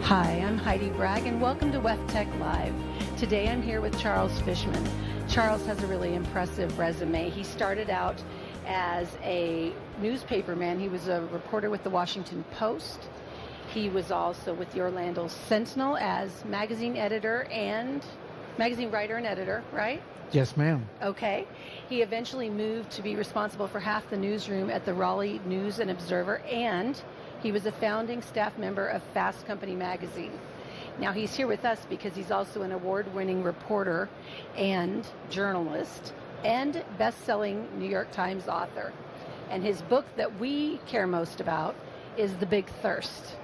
Hi, I'm Heidi Bragg, and welcome to WEFTEC Live. Today I'm here with Charles Fishman. Charles has a really impressive resume. He started out as a newspaperman. He was a reporter with the Washington Post. He was also with the Orlando Sentinel as magazine writer and editor, right? Yes, ma'am. Okay. He eventually moved to be responsible for half the newsroom at the Raleigh News and Observer, and he was a founding staff member of Fast Company magazine. Now he's here with us because he's also an award-winning reporter and journalist and best-selling New York Times author. And his book that we care most about is The Big Thirst.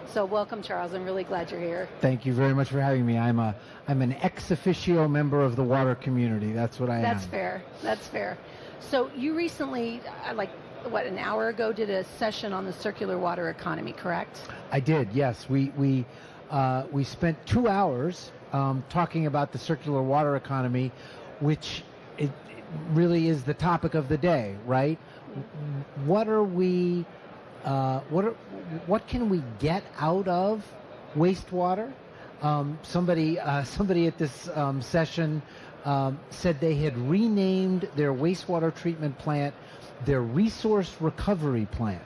So welcome, Charles. I'm really glad you're here. Thank you very much for having me. I'm an ex officio member of the water community. That's what I am. That's fair. That's fair. So you recently, an hour ago, did a session on the circular water economy, correct? I did, yes. We spent 2 hours talking about the circular water economy, which it really is the topic of the day, right? What can we get out of wastewater? Somebody at this session said they had renamed their wastewater treatment plant their resource recovery plant.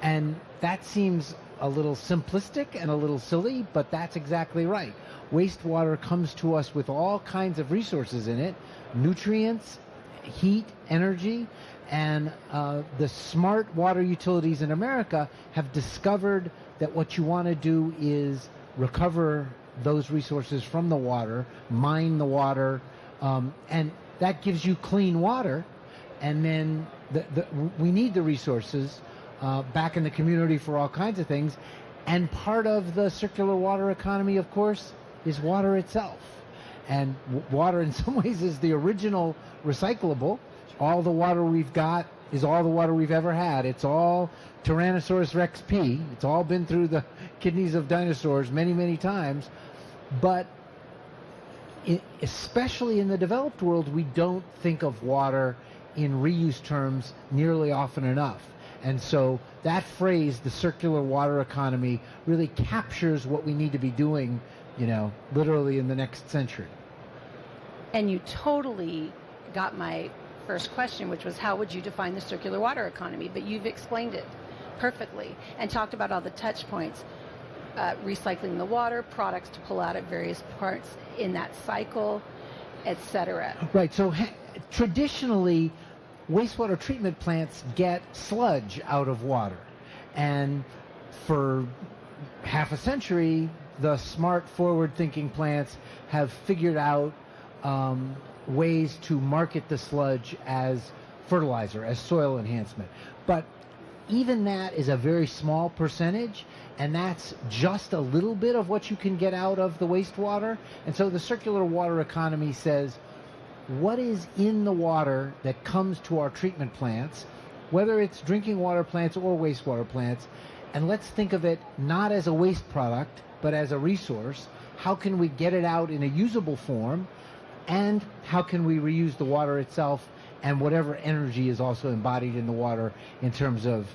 And that seems a little simplistic and a little silly, but that's exactly right. Wastewater comes to us with all kinds of resources in it, nutrients, heat, energy, and the smart water utilities in America have discovered that what you want to do is recover those resources from the water, mine the water, and that gives you clean water. And then we need the resources back in the community for all kinds of things. And part of the circular water economy, of course, is water itself. And water in some ways is the original recyclable. All the water we've got is all the water we've ever had. It's all Tyrannosaurus Rex P. It's all been through the kidneys of dinosaurs many, many times. But especially in the developed world, we don't think of water in reuse terms nearly often enough. And so that phrase, the circular water economy, really captures what we need to be doing, literally in the next century. And you totally got my first question, which was how would you define the circular water economy? But you've explained it perfectly and talked about all the touch points, recycling the water, products to pull out at various parts in that cycle, etc. Right. So traditionally, wastewater treatment plants get sludge out of water. And for half a century, the smart, forward-thinking plants have figured out ways to market the sludge as fertilizer, as soil enhancement. But even that is a very small percentage, and that's just a little bit of what you can get out of the wastewater. And so the circular water economy says, what is in the water that comes to our treatment plants, whether it's drinking water plants or wastewater plants, and let's think of it not as a waste product, but as a resource. How can we get it out in a usable form, and how can we reuse the water itself and whatever energy is also embodied in the water in terms of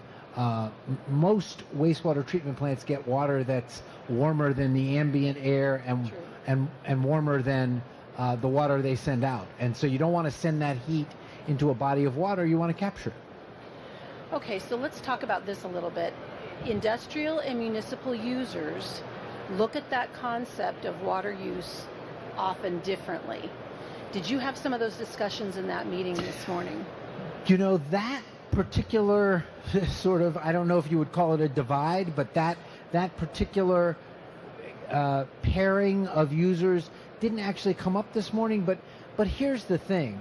most wastewater treatment plants get water that's warmer than the ambient air and warmer than the water they send out. And so you don't want to send that heat into a body of water, you want to capture it. Okay, so let's talk about this a little bit. Industrial and municipal users look at that concept of water use often differently. Did you have some of those discussions in that meeting this morning? That particular sort of, I don't know if you would call it a divide, but that particular pairing of users didn't actually come up this morning. But here's the thing,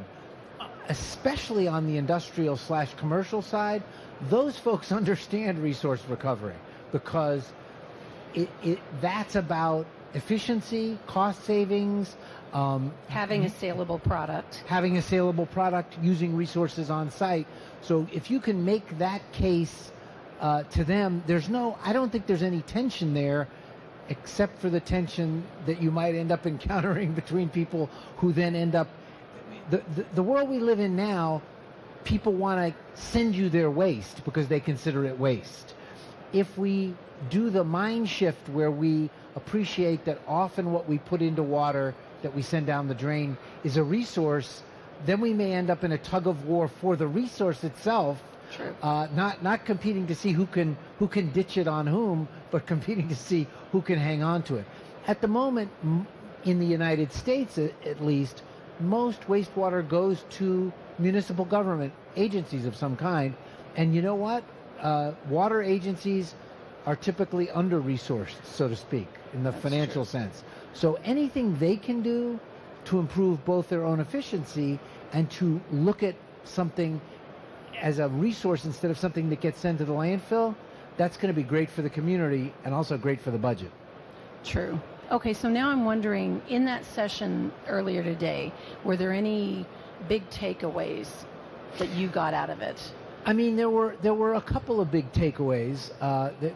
especially on the industrial/commercial side, those folks understand resource recovery because that's about efficiency, cost savings, having a saleable product, using resources on site. So if you can make that case to them, I don't think there's any tension there, except for the tension that you might end up encountering between people who then end up, the world we live in now, people want to send you their waste because they consider it waste. if we do the mind shift where we appreciate that often what we put into water that we send down the drain is a resource, then we may end up in a tug of war for the resource itself. True. Not competing to see who can ditch it on whom, but competing to see who can hang on to it. At the moment, in the United States at least, most wastewater goes to municipal government agencies of some kind. And you know what? Water agencies are typically under-resourced, so to speak, in the financial sense. So anything they can do to improve both their own efficiency and to look at something as a resource instead of something that gets sent to the landfill, that's going to be great for the community and also great for the budget. True. Okay, so now I'm wondering, in that session earlier today, were there any big takeaways that you got out of it? I mean, there were a couple of big takeaways.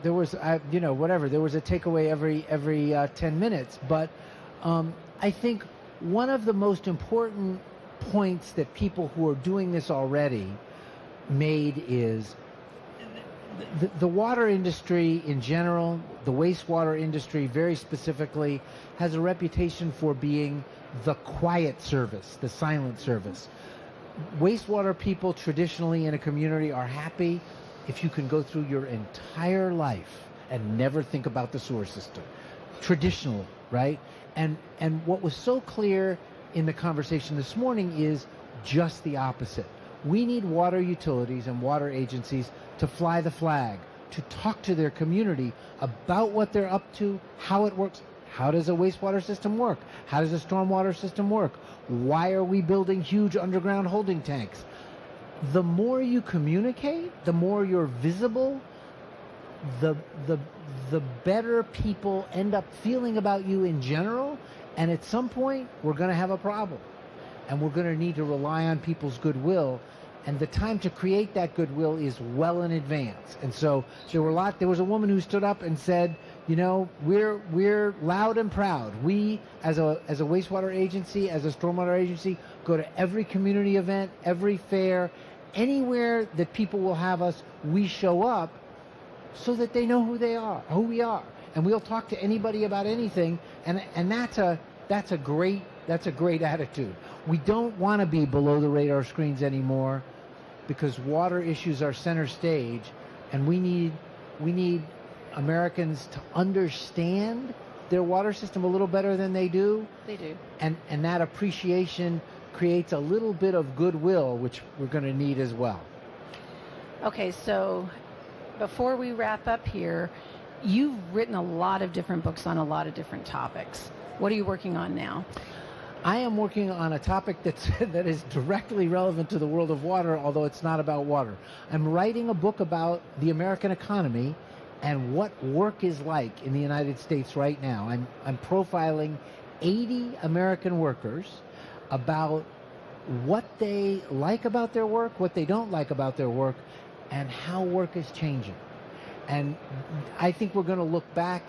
There was, there was a takeaway every 10 minutes. But I think one of the most important points that people who are doing this already made is the water industry in general, the wastewater industry very specifically, has a reputation for being the quiet service, the silent service. Wastewater people traditionally in a community are happy if you can go through your entire life and never think about the sewer system. Traditionally, right? And what was so clear in the conversation this morning is just the opposite. We need water utilities and water agencies to fly the flag, to talk to their community about what they're up to, how it works. How does a wastewater system work? How does a stormwater system work? Why are we building huge underground holding tanks? The more you communicate, the more you're visible, the better people end up feeling about you in general. And at some point, we're going to have a problem. And we're going to need to rely on people's goodwill. And the time to create that goodwill is well in advance. And so there was a woman who stood up and said, you know, we're loud and proud. We, as a wastewater agency, as a stormwater agency, go to every community event, every fair, anywhere that people will have us, we show up so that they know who we are. And we'll talk to anybody about anything. And that's a great attitude. We don't want to be below the radar screens anymore, because water issues are center stage, and we need Americans to understand their water system a little better than they do. They do. And that appreciation creates a little bit of goodwill, which we're going to need as well. Okay, so before we wrap up here, you've written a lot of different books on a lot of different topics. What are you working on now? I am working on a topic that is directly relevant to the world of water, although it's not about water. I'm writing a book about the American economy and what work is like in the United States right now. I'm profiling 80 American workers about what they like about their work, what they don't like about their work, and how work is changing. And I think we're going to look back.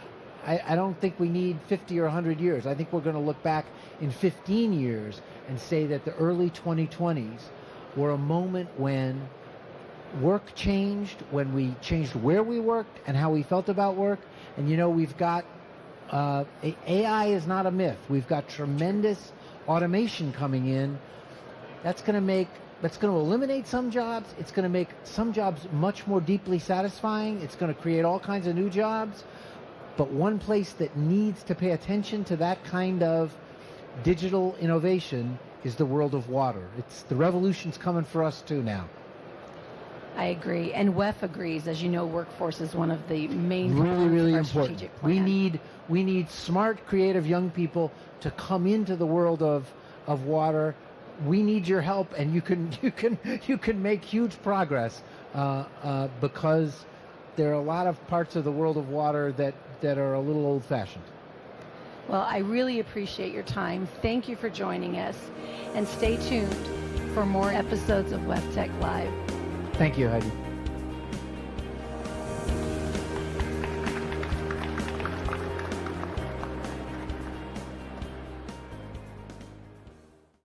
I don't think we need 50 or 100 years. I think we're going to look back in 15 years and say that the early 2020s were a moment when work changed, when we changed where we worked and how we felt about work. And, you know, we've got AI is not a myth. We've got tremendous automation coming in. That's going to eliminate some jobs. It's going to make some jobs much more deeply satisfying. It's going to create all kinds of new jobs. But one place that needs to pay attention to that kind of digital innovation is the world of water. The revolution's coming for us too now. I agree, and WEF agrees. As you know, workforce is one of the main really of our important. Strategic plan. We need smart, creative young people to come into the world of water. We need your help, and you can make huge progress because there are a lot of parts of the world of water that are a little old-fashioned. Well, I really appreciate your time. Thank you for joining us, and stay tuned for more episodes of WEFTEC Live. Thank you, Heidi.